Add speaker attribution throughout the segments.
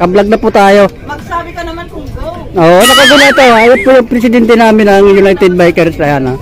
Speaker 1: Ka-vlog na po tayo.
Speaker 2: Magsabi ka naman kung go.
Speaker 1: Oo, nakagulo ito. Ayun po yung presidente namin ng United Bikers. Ayan ha.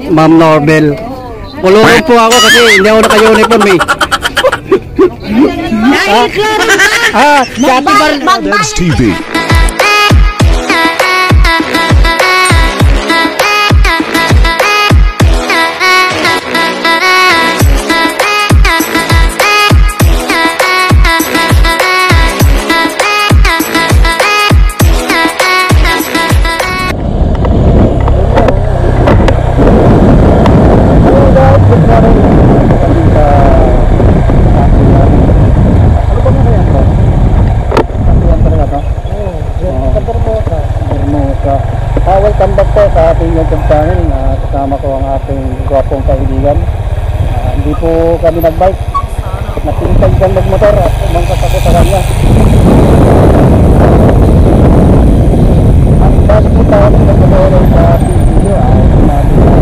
Speaker 1: Ma'am Norbel. Pulurong po ako kasi hindi ako naka-uniform eh.
Speaker 3: That's TV.
Speaker 1: Welcome back po sa ating YouTube channel. Kasama ko ang ating gwapong kaibigan. Hindi po kami nagbike. Napintag kang magmotor at umangkas ako sa kanya. Ang best po tayo ng magmotor sa ating video ay sinabi na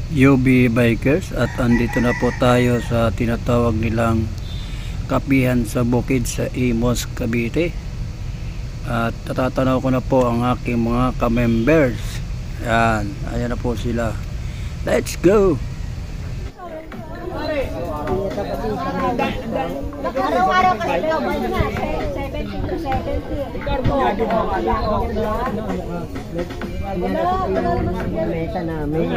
Speaker 1: UB Bikers at andito na po tayo sa tinatawag nilang kapihan sa bukid sa Imos, Cavite. At tatatanaw ko na po ang aking mga ka-members. Ayan na po sila. Let's go!
Speaker 4: Araw-araw ka rin daw, balik na, 70 to 70.
Speaker 2: Mesa namin.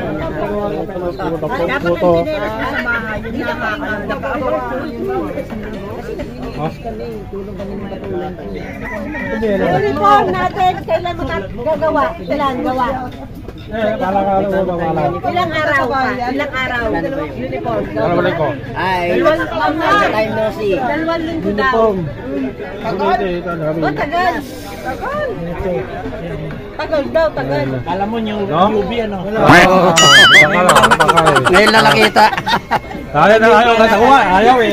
Speaker 4: Uniform natin, kailan mo gagawa? Ilang gawa? Ilang araw pa? Ilang araw? Uniform.
Speaker 2: Ay, time no see.
Speaker 4: 2 linggo daw. Tagal? Tagal. Tagal daw, tagal.
Speaker 2: Alam mo yung UB ano?
Speaker 1: Ngayon lang nakita.
Speaker 5: Ayaw na ayaw ka nakuha. Ayaw eh.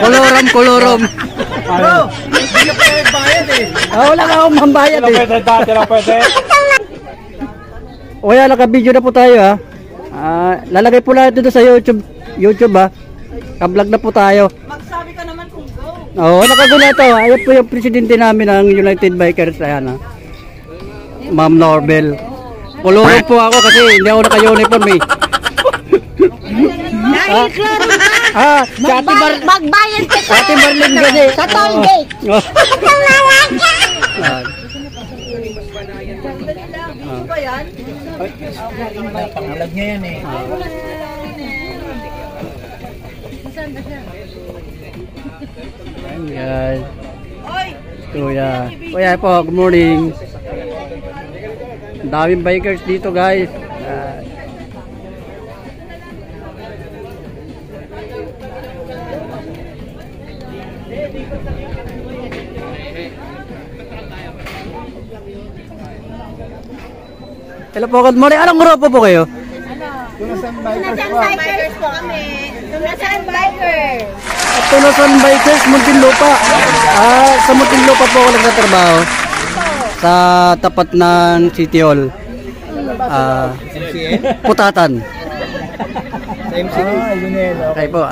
Speaker 1: Kolorom.
Speaker 5: Bro, hindi ka pwede bayad eh.
Speaker 1: Wala ka akong mambayad eh.
Speaker 5: Dati lang pwede.
Speaker 1: O yan, naka-video na po tayo ha. Lalagay po lahat dito sa YouTube ha. Ka-vlog na po tayo.
Speaker 2: Magsabi ka naman kung go.
Speaker 1: Oo, nakagulo ito. Ayun po yung presidente namin ng United Bikers. Ayan ha. Ma'am Norbel. Pulurong po ako kasi hindi ako naka-uniform eh.
Speaker 4: Magbayad ka sa
Speaker 1: Ate Marlene kasi.
Speaker 4: sa toll gate.
Speaker 2: Ano ba yan?
Speaker 5: Pangalag niya yan eh.
Speaker 1: Ayan guys.
Speaker 2: Oy!
Speaker 1: Kuya po, good morning. Ang daming bikers dito guys. Hello po, good morning. Anong grupo po kayo?
Speaker 4: Tunasan bikers po kami. Tunasan bikers.
Speaker 1: Tunasan Bikers, Muntinlupa. Sa Muntinlupa po ako nagtatrabaho. Sa tapat ng City Hall. Putatan. Okay po.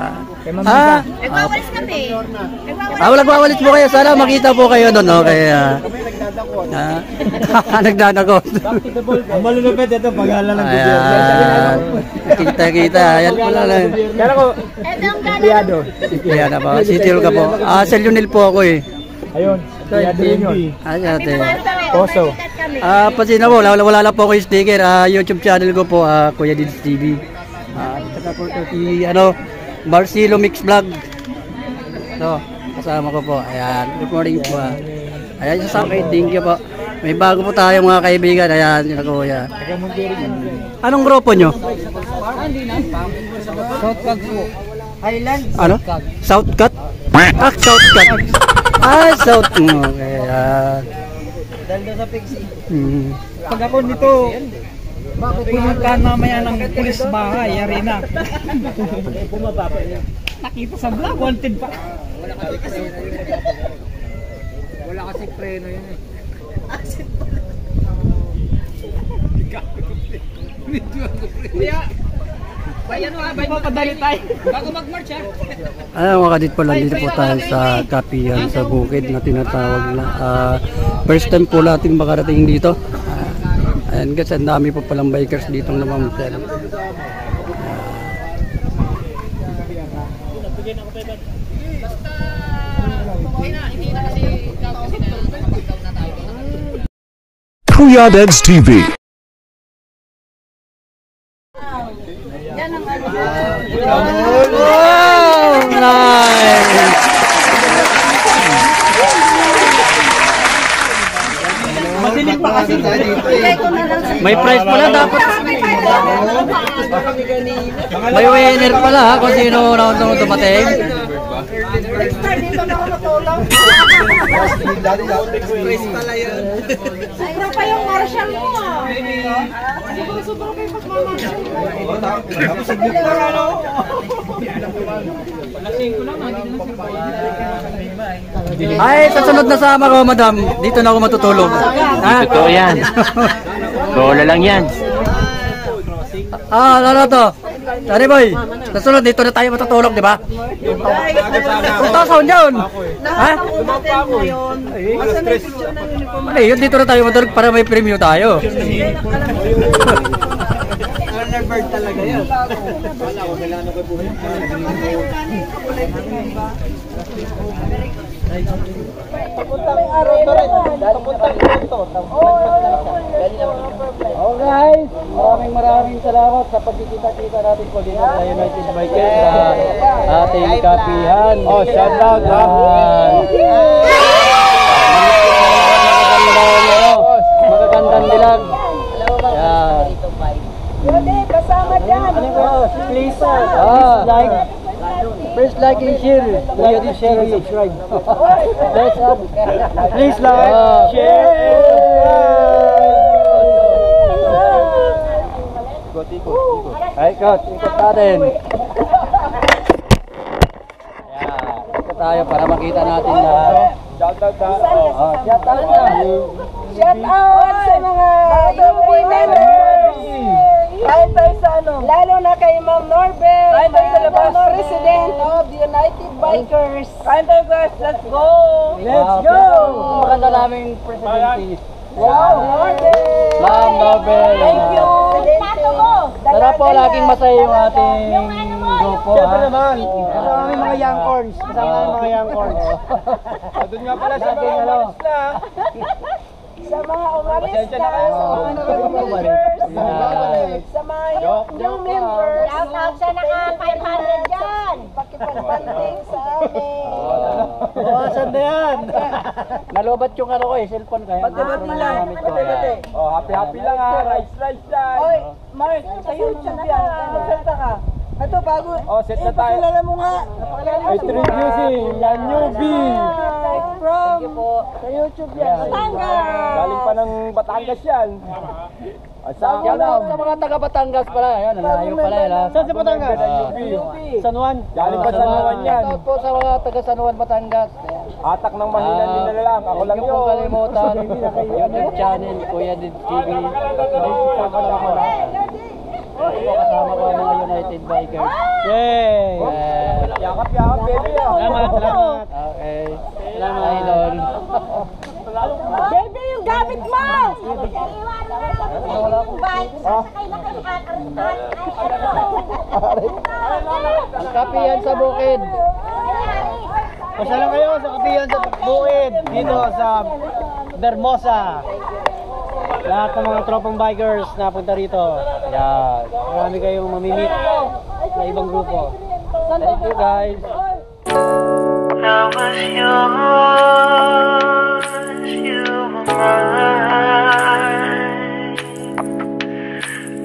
Speaker 4: Nagwawalis kami.
Speaker 1: Nagwawalis po kayo. Sana makita po kayo doon. Okay. Nagdadako.
Speaker 5: Ang malulupit ito pag-hala ng gobyerno.
Speaker 1: Kita. Ayan po lang.
Speaker 5: Kaya ko, siyado.
Speaker 1: Ayan na po. City Hall ka po. Sa Lionel po ako eh.
Speaker 5: Ayun, siyado rin yun.
Speaker 1: Ayan ate.
Speaker 5: Poso.
Speaker 1: Pasina po. Wala lang po ako yung sticker. YouTube channel ko po. Kuya Dids TV. Saka po ito si Marcelo Mix Vlog. Kasama ko po. Ayan. Good morning po. Ayan sa akin. Thank you po. May bago po tayo mga kaibigan. Ayan. Yun ako. Ayan. Anong grupo nyo?
Speaker 2: Southcag po. Highland.
Speaker 1: Ano? Southcut? Southcut. South. Okay.
Speaker 2: Dahil doon sa Pixie.
Speaker 5: Pag ako nito, pinuntahan mamaya ng pulis bahay, arena. Nakita sa vlog, wanted pa. Wala kasi preno yun eh. Kuya, Papadali tayo. Bago mag-march ha.
Speaker 1: Mga kadit po, nandito po tayo sa kapihan sa bukid na tinatawag na first time po natin makarating dito. Ayan guys, ang dami po palang bikers dito namamasyal.
Speaker 3: Kuya Deds TV.
Speaker 2: Yan ang
Speaker 1: Wow! Nice!
Speaker 5: Masilig pa kasi.
Speaker 1: May prize pala dapat. May winner pala ha kung sino na dumating.
Speaker 4: Sobra pa yung Marshall mo ah. Sobra pa yung pagmamarshall mo.
Speaker 1: Ay, sa sunod na sama ko, madam. Dito na ako matutulog. Ha?
Speaker 6: Totoo yan. Bola lang yan.
Speaker 1: Lalo to. Tari boy, sa sunod dito na tayo matutulog, di ba? Ito, sound yun. Ha? Ano yun, dito na tayo matulog para may premyo tayo.
Speaker 2: Bird talaga yan.
Speaker 1: Oh guys, maraming salamat sa pagkikita-kita natin po dito sa United Bikers sa ating kapihan. Oh, shout out ha. Magagandang dilag. Yan.
Speaker 4: Hindi, kasama dyan.
Speaker 1: Please like and share. Like and share and subscribe. Please like, share, and subscribe. Ay, ikot natin. Ayan, ikot tayo para makita natin na. Shout out
Speaker 4: sa mga
Speaker 2: Kain tayo sa ano?
Speaker 4: lalo na kay Ma'am Norbert,
Speaker 2: Kain tayo sa labas.
Speaker 4: President of the United Bikers.
Speaker 2: Kain tayo guys, let's go!
Speaker 1: Let's go! Maganda naming presidente.
Speaker 4: Wow, Norbert!
Speaker 1: Ma'am Norbert.
Speaker 4: Thank you.
Speaker 1: Sana po laging masaya yung ating grupo.
Speaker 5: Siyempre
Speaker 1: ha?
Speaker 5: naman. Kasama namin mga young corns. Kasama namin mga young corns. Doon nga pala sa ating ano.
Speaker 4: Sa mga umalis na, sa mga members, sa mga new members. Shout out sa naka 500 dyan. Pakipagbanting sa amin.
Speaker 5: Saan na yan?
Speaker 1: Nalobat yung ano ko cellphone kaya.
Speaker 2: Bati lang. Bati.
Speaker 5: Oh, happy lang ha. Rice lang.
Speaker 2: Oy, Mark, sa YouTube yan. Magsalta ka. Ito, bago.
Speaker 5: Oh, set na tayo.
Speaker 2: Pakilala mo nga.
Speaker 5: Introducing yan newbie.
Speaker 2: From sa YouTube yan.
Speaker 5: Galing pa ng Batangas yan.
Speaker 1: Sa mga taga Batangas pala, ayun, nalayo pala yan.
Speaker 5: Saan sa Batangas? San Juan. Galing pa San Juan yan.
Speaker 1: Shoutout po sa mga taga San Juan, Batangas.
Speaker 5: Atak ng mahina din na lang. Ako lang
Speaker 1: Huwag
Speaker 5: yun.
Speaker 1: pong kalimutan, YouTube channel, Kuya Deds TV. Kasama ko ang mga United Bikers.
Speaker 5: Yay! Yakap, baby. Salamat.
Speaker 1: Okay. Salamat, idol.
Speaker 4: Baby, yung gamit mo! Yung bike, sasakay na kayo kakaritan.
Speaker 1: Ang kapihan sa bukid.
Speaker 5: Pasala kayo sa kapihan sa Bukid. Dito sa Dermosa. Lahat ng mga tropang bikers na punta rito. Yan. Marami kayong mamimit sa ibang grupo.
Speaker 1: Thank you guys.
Speaker 7: I was yours, you were mine,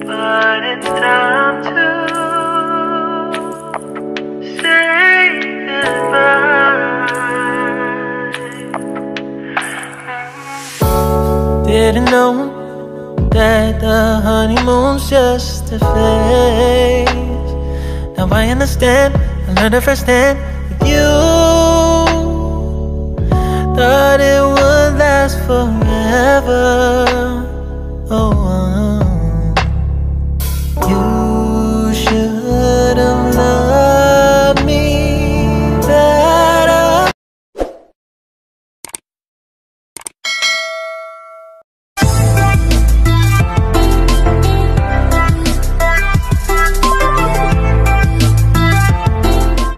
Speaker 7: but it's time to say goodbye. Didn't know that the honeymoon's just a phase. Now I understand, I learned it firsthand with you. Thought it would last forever.